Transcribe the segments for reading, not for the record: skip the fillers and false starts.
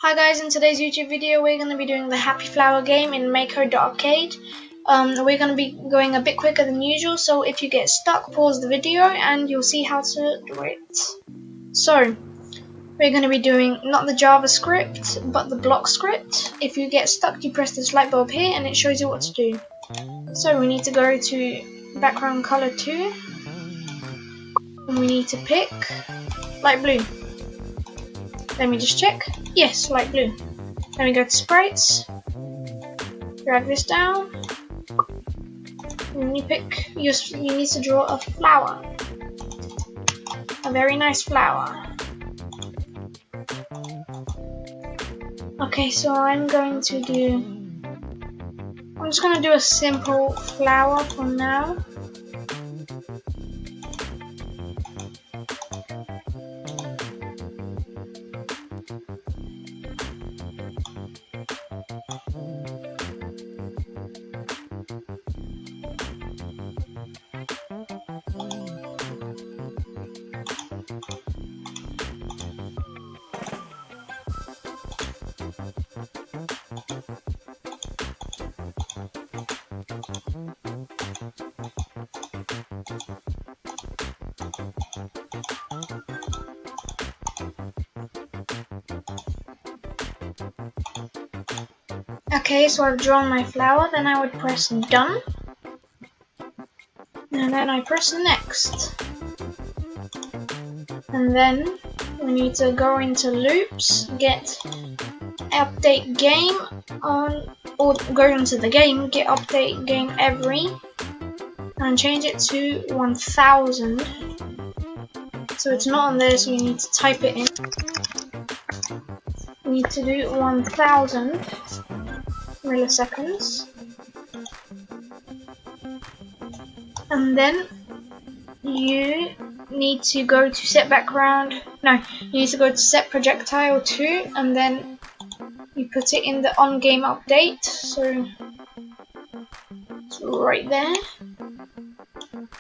Hi guys, in today's YouTube video we're going to be doing the Happy Flower game in MakeCode arcade. We're going to be going a bit quicker than usual, so if you get stuck, pause the video and you'll see how to do it. So, we're going to be doing not the JavaScript, but the block script. If you get stuck, you press this light bulb here and it shows you what to do. So we need to go to background color 2, and we need to pick light blue. Let me just check. Yes, light blue. Then we go to sprites, drag this down, and you pick. You need to draw a flower, a very nice flower. Okay, so I'm just going to do a simple flower for now. Okay, so I've drawn my flower, then I would press done, and then I press next, and then we need to go into loops, get update game on, or go into the game, get update game every, and change it to 1000, so it's not on there, so you need to type it in. You need to do 1000 milliseconds, and then you need to go to set background, you need to go to set projectile 2, and then you put it in the on game update, so it's right there,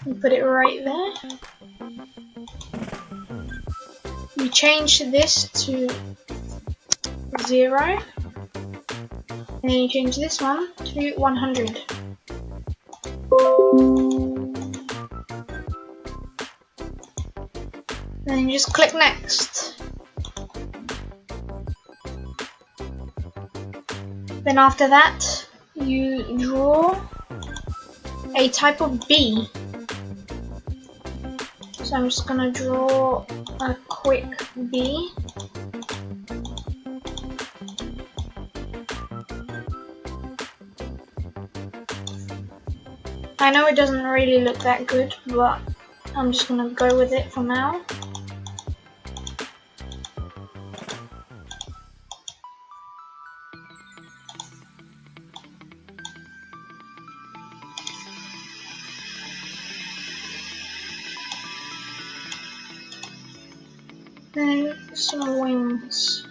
you put it right there, you change this to 0, and then you change this one to 100. Then you just click next. Then after that, you draw a type of bee. So I'm just gonna draw a quick bee. I know it doesn't really look that good, but I'm just gonna go with it for now. Then some wings.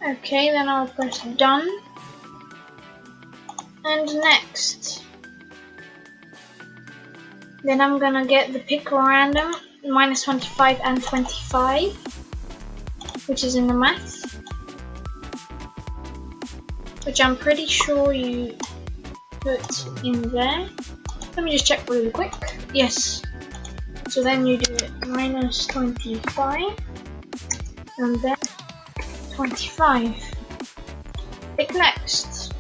Okay, then I'll press done and next. Then I'm gonna get the pick random -25 and 25, which is in the math, which I'm pretty sure you put in there. Let me just check really quick. Yes. So then you do it -25 and then 25. Pick next.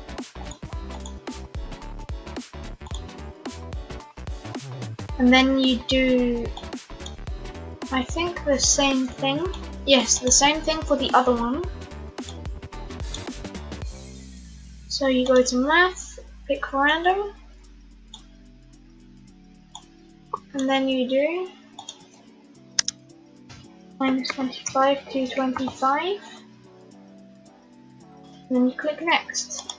And then you do, I think, the same thing. Yes, the same thing for the other one. So you go to math, pick random, and then you do -25 to 25. And then you click next.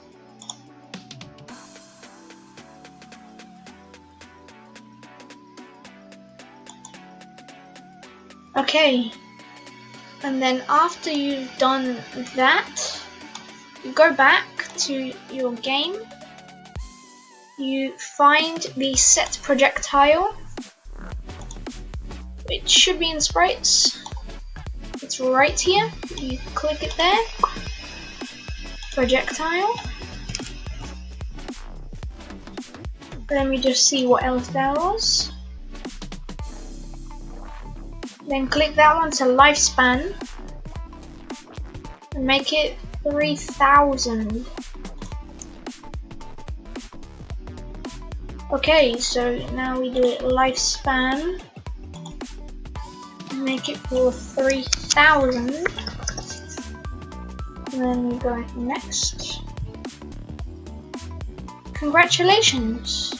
Okay, and then after you've done that, you go back to your game you find the set projectile. It should be in sprites. It's right here. You click it there. Projectile. Let me just see what else there was. Then click that one to lifespan and make it 3000. Okay, so now we do it lifespan. Make it for 3000. And then we go next. Congratulations!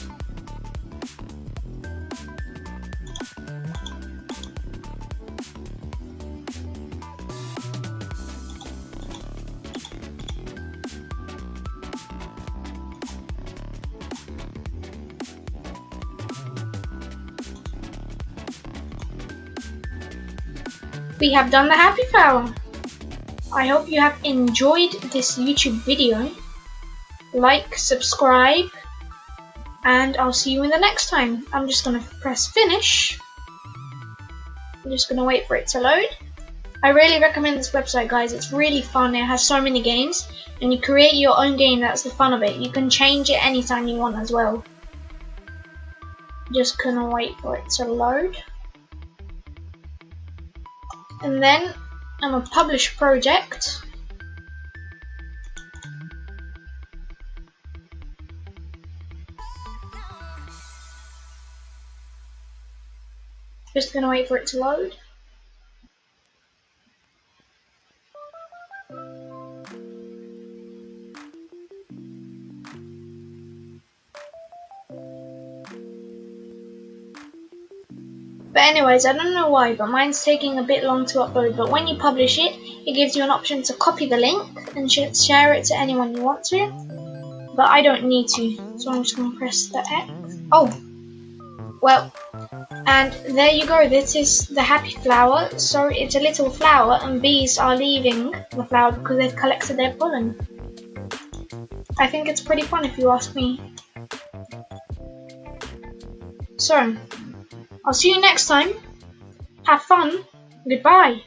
We have done the Happy Flower. I hope you have enjoyed this YouTube video. Like, subscribe, and I'll see you in the next time. I'm just gonna press finish. I'm just gonna wait for it to load. I really recommend this website, guys. It's really fun. It has so many games, and you create your own game. That's the fun of it. You can change it anytime you want as well. Just gonna wait for it to load. And then I'm gonna publish project. Just gonna wait for it to load. But anyways, I don't know why, but mine's taking a bit long to upload. But when you publish it, it gives you an option to copy the link and share it to anyone you want to. But I don't need to, so I'm just going to press the X. Oh, well, and there you go. This is the Happy Flower. So it's a little flower, and bees are leaving the flower because they've collected their pollen. I think it's pretty fun if you ask me. So, I'll see you next time. Have fun. Goodbye.